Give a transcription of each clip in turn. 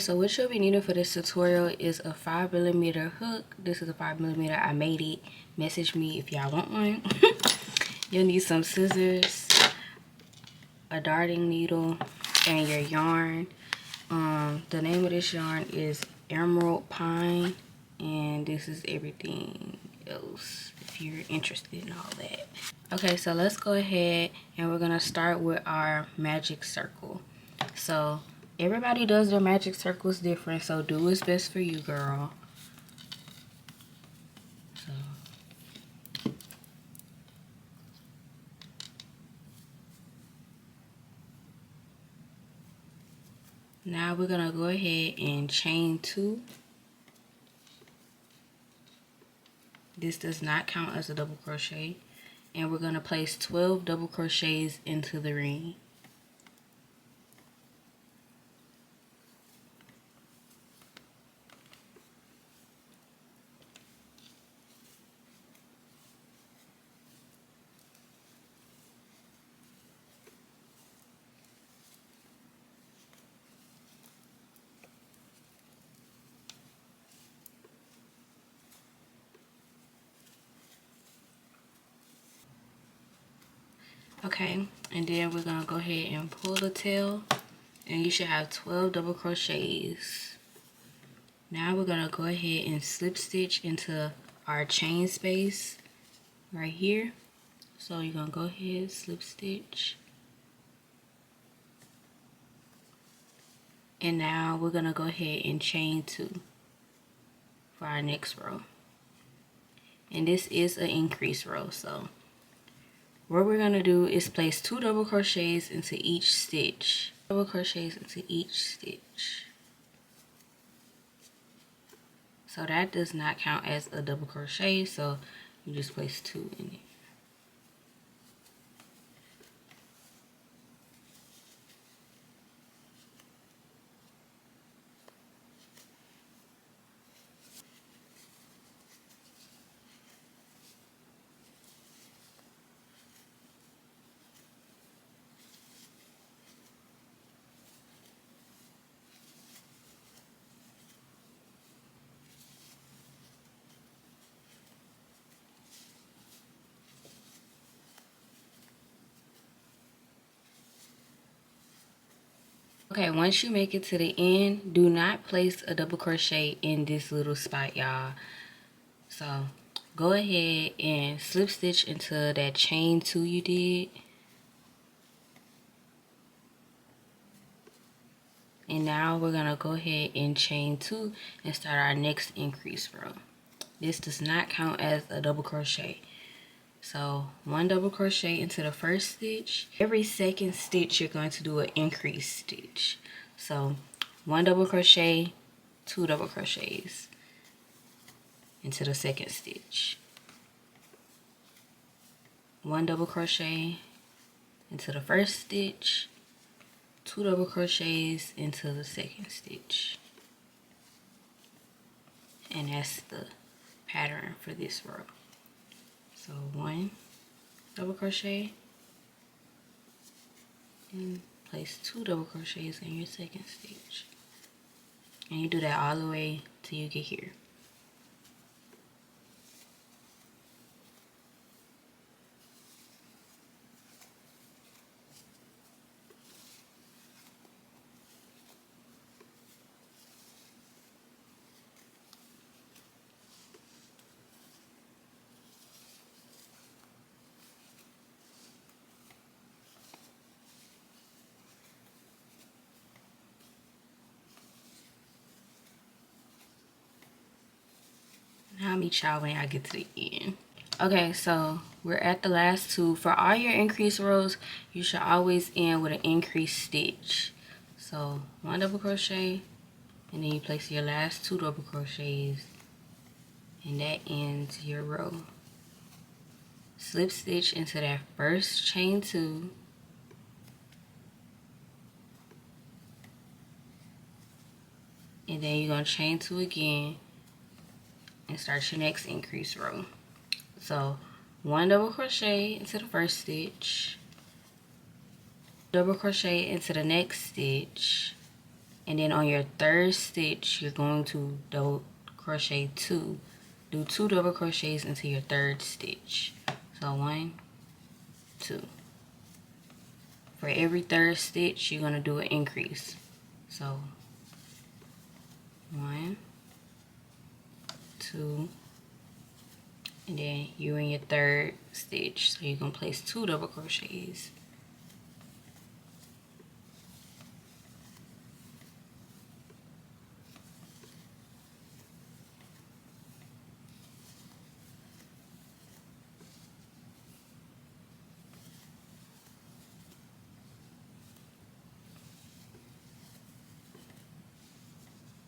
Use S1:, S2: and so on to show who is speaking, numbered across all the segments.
S1: so what you'll be needing for this tutorial is a 5mm hook. This is a 5mm. I made it. Message me if y'all want one. You'll need some scissors, a darting needle, and your yarn. The name of this yarn is Emerald Pine, and this is everything else if you're interested in all that. Okay, so let's go ahead and we're gonna start with our magic circle. So everybody does their magic circles different, so do what's best for you, girl. So now we're gonna go ahead and chain 2. This does not count as a double crochet. And we're going to place 12 double crochets into the ring. Okay, and then we're going to go ahead and pull the tail, and you should have 12 double crochets. Now we're going to go ahead and slip stitch into our chain space right here. So you're going to go ahead, slip stitch. And now we're going to go ahead and chain 2 for our next row. And this is an increase row, so what we're going to do is place 2 double crochets into each stitch. Double crochets into each stitch. So that does not count as a double crochet, so you just place 2 in it. Okay, once you make it to the end, do not place a double crochet in this little spot, y'all. So go ahead and slip stitch into that chain 2 you did. And now we're going to go ahead and chain 2 and start our next increase row. This does not count as a double crochet. So 1 double crochet into the first stitch. Every second stitch you're going to do an increase stitch. So 1 double crochet, 2 double crochets into the second stitch. 1 double crochet into the first stitch, 2 double crochets into the second stitch. And that's the pattern for this row. So 1 double crochet and place 2 double crochets in your second stitch, and you do that all the way till you get here. I'll meet y'all when I get to the end. Okay, so we're at the last 2. For all your increase rows, you should always end with an increase stitch. So 1 double crochet, and then you place your last 2 double crochets, and that ends your row. Slip stitch into that first chain 2, and then you're going to chain 2 again and start your next increase row. So 1 double crochet into the first stitch, double crochet into the next stitch, And then on your third stitch, you're going to double crochet 2. Do 2 double crochets into your third stitch. So 1, 2. For every third stitch, you're going to do an increase. So 1, 2, and then you're in your third stitch. So you're going to place 2 double crochets.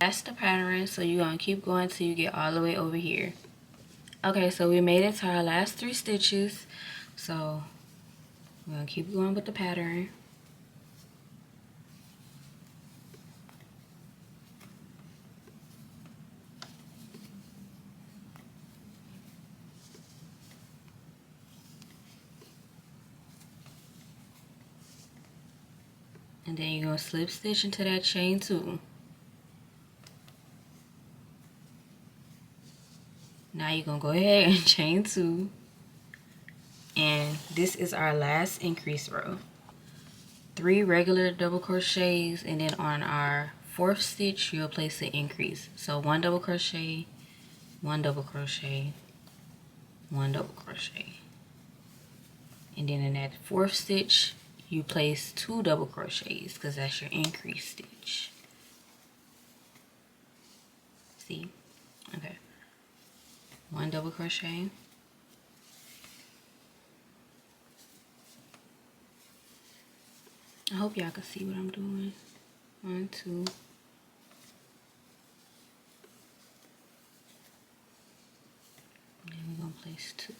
S1: That's the pattern, so you're going to keep going till you get all the way over here. Okay, so we made it to our last 3 stitches. So we're going to keep going with the pattern. And then you're going to slip stitch into that chain 2. Now you're going to go ahead and chain 2. And this is our last increase row. 3 regular double crochets, and then on our 4th stitch you'll place an increase. So 1 double crochet, 1 double crochet, 1 double crochet. And then in that 4th stitch you place 2 double crochets because that's your increase stitch. See? Okay. 1 double crochet. I hope y'all can see what I'm doing. 1, 2. And then we're going to place 2.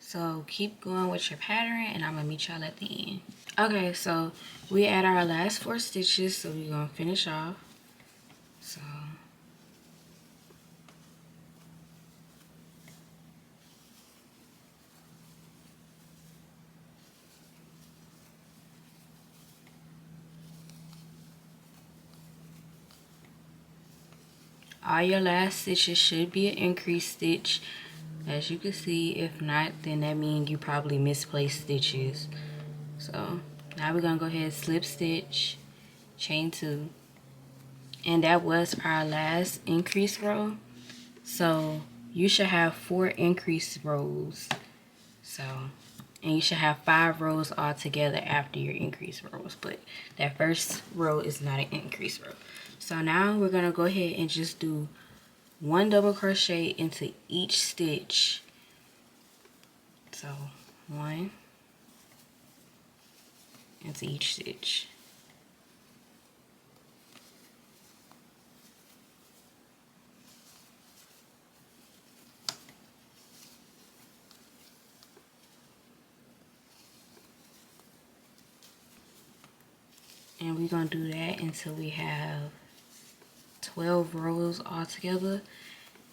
S1: So keep going with your pattern and I'm going to meet y'all at the end. Okay, so we at our last 4 stitches, so we're going to finish off. So all your last stitches should be an increase stitch. As you can see, if not, then that means you probably misplaced stitches. So now we're going to go ahead and slip stitch, chain 2. And that was our last increase row. So you should have 4 increase rows. And you should have 5 rows all together after your increase rows. But that first row is not an increase row. So now we're going to go ahead and just do 1 double crochet into each stitch. So 1 into each stitch. And we're going to do that until we have 12 rows all together.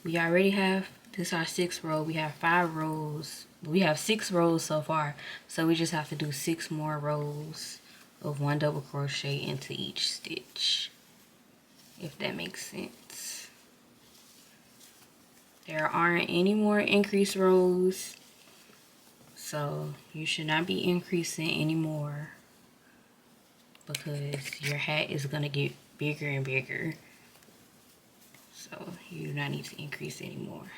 S1: We already have, this is our 6th row. We have 5 rows. We have 6 rows so far. So we just have to do 6 more rows of 1 double crochet into each stitch. If that makes sense. There aren't any more increase rows. So you should not be increasing anymore, because your hat is going to get bigger and bigger. So you do not need to increase anymore.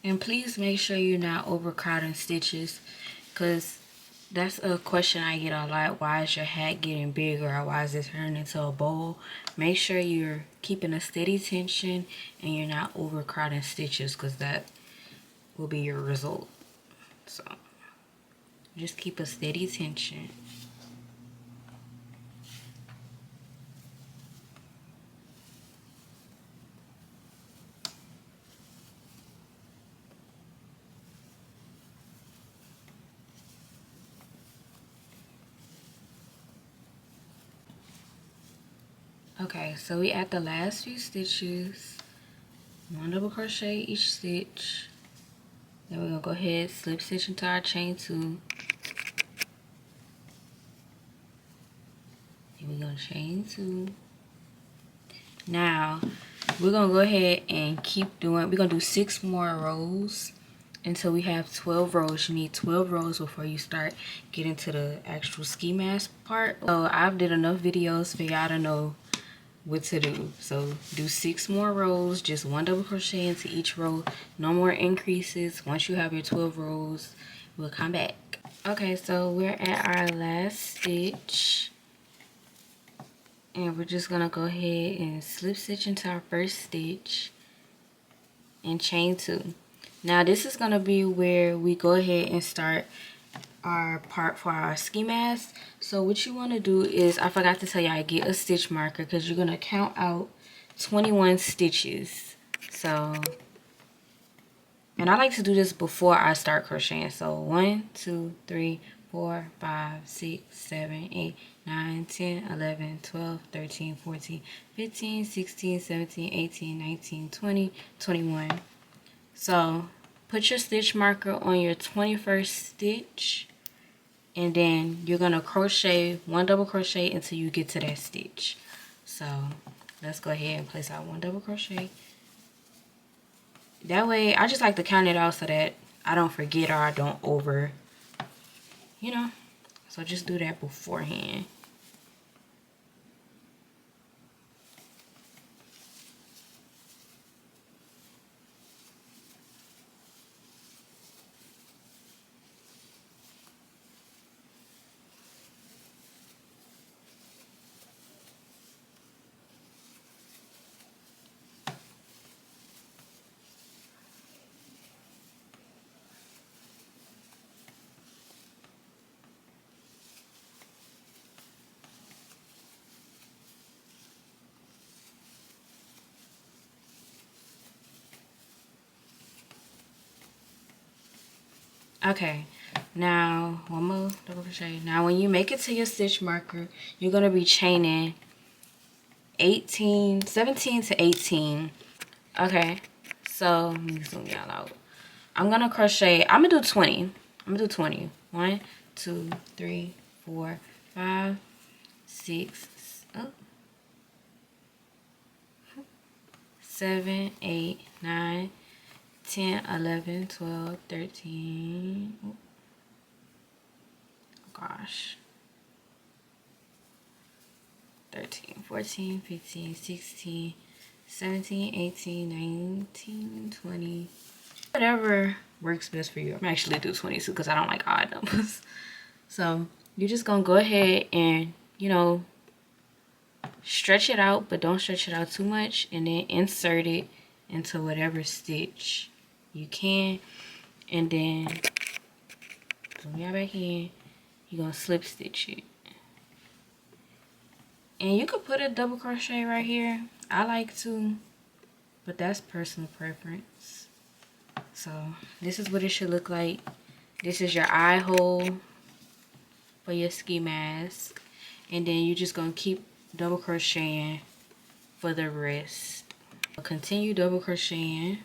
S1: And please make sure you're not overcrowding stitches. because that's a question I get a lot. Why is your hat getting bigger, or why is it turning into a bowl? Make sure you're keeping a steady tension and you're not overcrowding stitches, because that will be your result. So just keep a steady tension. Okay, so we at the last few stitches. 1 double crochet each stitch. Then we're gonna go ahead, slip stitch into our chain 2. Then we're gonna chain 2. Now we're gonna go ahead and keep doing, we're gonna do 6 more rows until we have 12 rows. You need 12 rows before you start getting to the actual ski mask part. So I've did enough videos for y'all to know what to do. So do 6 more rows, just 1 double crochet into each row, no more increases. Once you have your 12 rows, we'll come back. Okay, so we're at our last stitch, and we're just gonna go ahead and slip stitch into our first stitch and chain 2. Now this is gonna be where we go ahead and start our part for our ski mask. So what you want to do is, I forgot to tell y'all, get a stitch marker, because you're gonna count out 21 stitches. So, and I like to do this before I start crocheting. So 1 2 3 4 5 6 7 8 9 10 11 12 13 14 15 16 17 18 19 20 21. So put your stitch marker on your 21st stitch, and then you're gonna crochet 1 double crochet until you get to that stitch. So let's go ahead and place our 1 double crochet. That way, I just like to count it out so that I don't forget or I don't over, you know. So just do that beforehand. Okay, now 1 more double crochet. Now when you make it to your stitch marker, you're gonna be chaining 17 to 18. Okay, so let me zoom y'all out. I'm gonna crochet, I'm gonna do 20. I'm gonna do 20. 1 2 3 4 5 6 7 8 9 10 11 12 13. Oh gosh, 13 14 15 16 17 18 19 20, whatever works best for you. I'm actually do 22 because I don't like odd numbers. So you're just gonna go ahead and, you know, stretch it out, but don't stretch it out too much, and then insert it into whatever stitch you can, and then zoom y'all back in. You're gonna slip stitch it, and you could put a double crochet right here. I like to, but that's personal preference. So this is what it should look like. This is your eye hole for your ski mask, and then you're just gonna keep double crocheting for the rest. Continue double crocheting.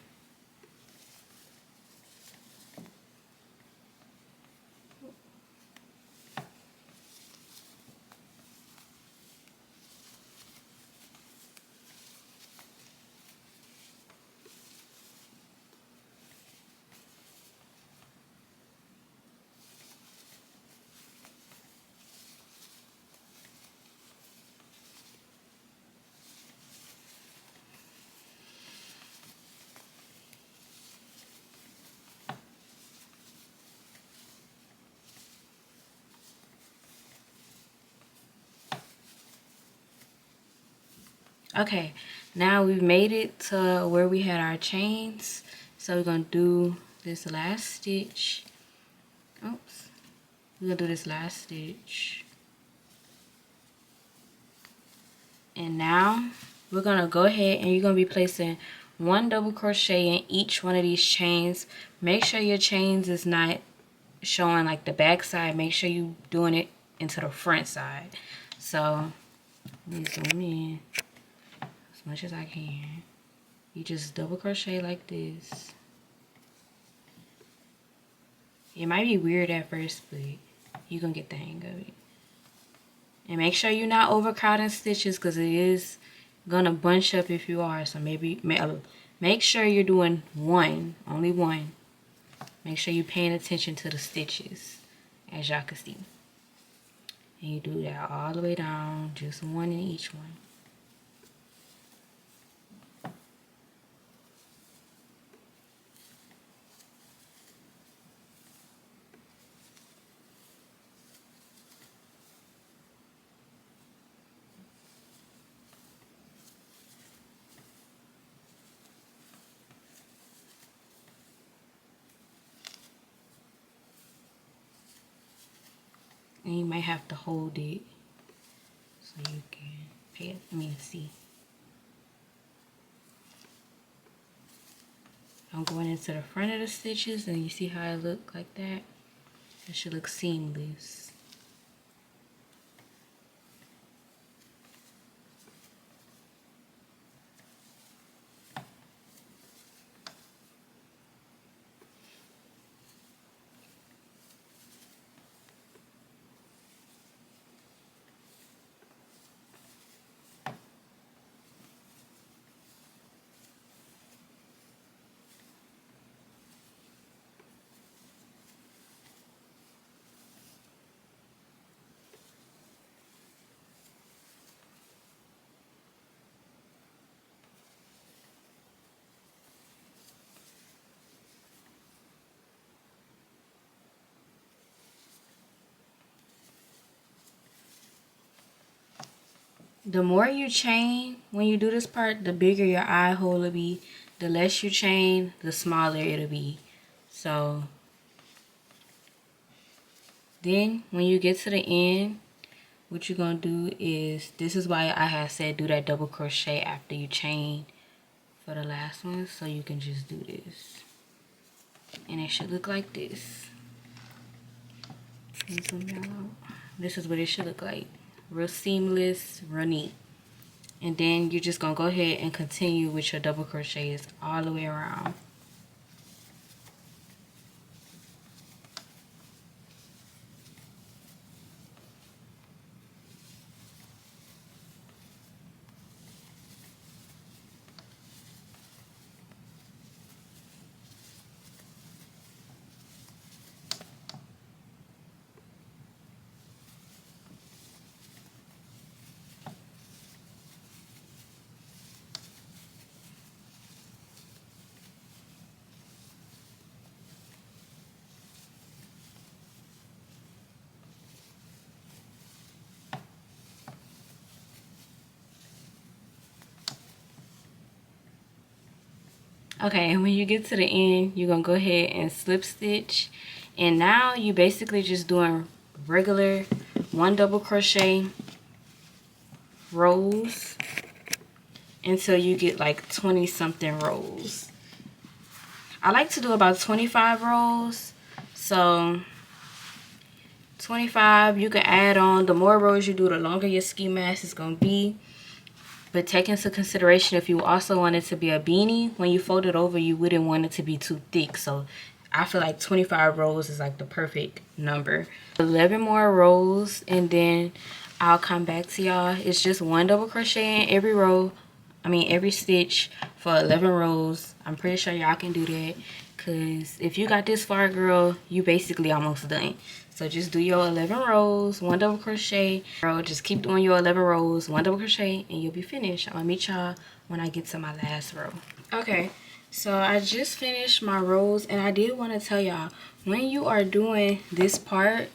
S1: Okay, now we've made it to where we had our chains, so we're gonna do this last stitch. Oops, we're gonna do this last stitch, and now we're gonna go ahead and you're gonna be placing 1 double crochet in each one of these chains. Make sure your chains is not showing like the back side. Make sure you doing it into the front side. So let me zoom in as much as I can. You just double crochet like this. It might be weird at first, but you're gonna get the hang of it. And make sure you're not overcrowding stitches, because it is gonna bunch up if you are. So make sure you're doing only one. Make sure you're paying attention to the stitches, as y'all can see. And you do that all the way down, just 1 in each one. And you might have to hold it so you can see. I'm going into the front of the stitches, and you see how it look like that? It should look seamless. The more you chain when you do this part, the bigger your eye hole will be. The less you chain, the smaller it'll be. So then when you get to the end, what you're gonna do is, this is why I had said do that double crochet after you chain for the last one, so you can just do this. And it should look like this. This is what it should look like. Real seamless, real neat. And then you're just gonna go ahead and continue with your double crochets all the way around. Okay, and when you get to the end, you're gonna go ahead and slip stitch. And now you basically just doing regular 1 double crochet rows until you get like 20 something rows. I like to do about 25 rows. So 25, you can add on. The more rows you do, the longer your ski mask is gonna be. But take into consideration, if you also want it to be a beanie, when you fold it over, you wouldn't want it to be too thick. So I feel like 25 rows is like the perfect number. 11 more rows, and then I'll come back to y'all. It's just 1 double crochet in every row. Every stitch for 11 rows. I'm pretty sure y'all can do that, because if you got this far, girl, you basically almost done. So just do your 11 rows, 1 double crochet. Girl, just keep doing your 11 rows, 1 double crochet, and you'll be finished. I'll meet y'all when I get to my last row. Okay, so I just finished my rows, and I did want to tell y'all, when you are doing this part,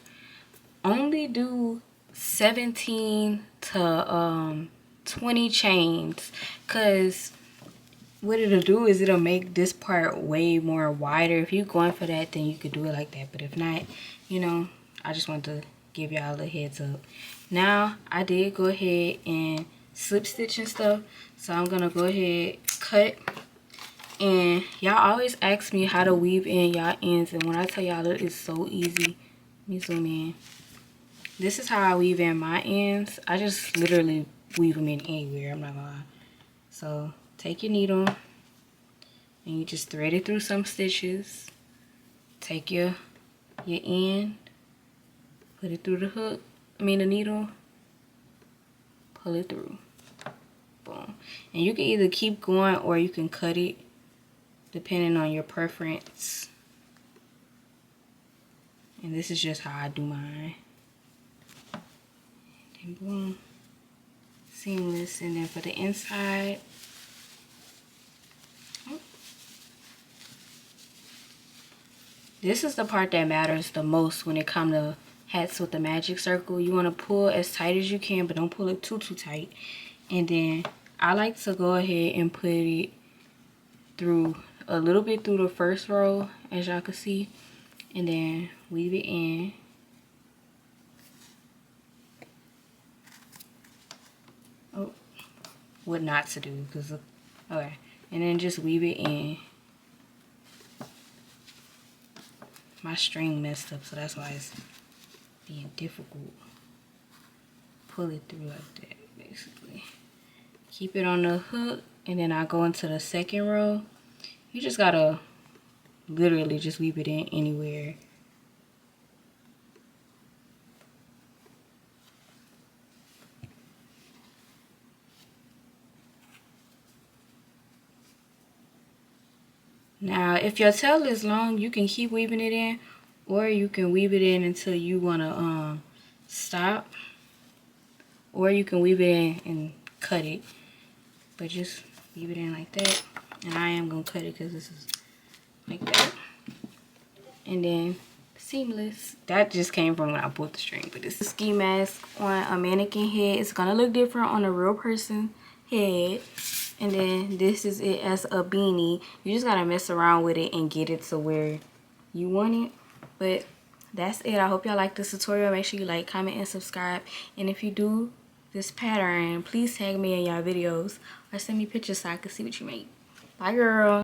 S1: only do 17 to 20 chains, because what it'll do is it'll make this part way more wider. If you're going for that, then you could do it like that, but if not, you know, I just want to give y'all a heads up. Now I did go ahead and slip stitch and stuff, so I'm gonna go ahead cut. And y'all always ask me how to weave in y'all ends, and when I tell y'all it is so easy, let me zoom in. This is how I weave in my ends. I just literally weave them in anywhere, I'm not gonna lie. So take your needle and you just thread it through some stitches. Take your end, put it through the hook, the needle, pull it through, boom. And you can either keep going or you can cut it depending on your preference. And this is just how I do mine. And boom, seamless. And then for the inside, this is the part that matters the most when it comes to hats with the magic circle. You want to pull as tight as you can, but don't pull it too tight. And then I like to go ahead and put it through a little bit through the first row, as y'all can see, and then weave it in. Oh, what not to do, because okay, and then just weave it in. My string messed up, so that's why it's being difficult. Pull it through like that, basically. Keep it on the hook, and then I go into the second row. You just gotta literally just weave it in anywhere. Now, if your tail is long, you can keep weaving it in, or you can weave it in until you wanna stop, or you can weave it in and cut it. But just weave it in like that, and I am gonna cut it because this is like that. And then seamless. That just came from when I pulled the string. But this is a ski mask on a mannequin head. It's gonna look different on a real person head. And then this is it as a beanie. You just gotta mess around with it and get it to where you want it. But that's it. I hope y'all like this tutorial. Make sure you like, comment, and subscribe. And if you do this pattern, please tag me in y'all videos or send me pictures so I can see what you make. Bye, girl.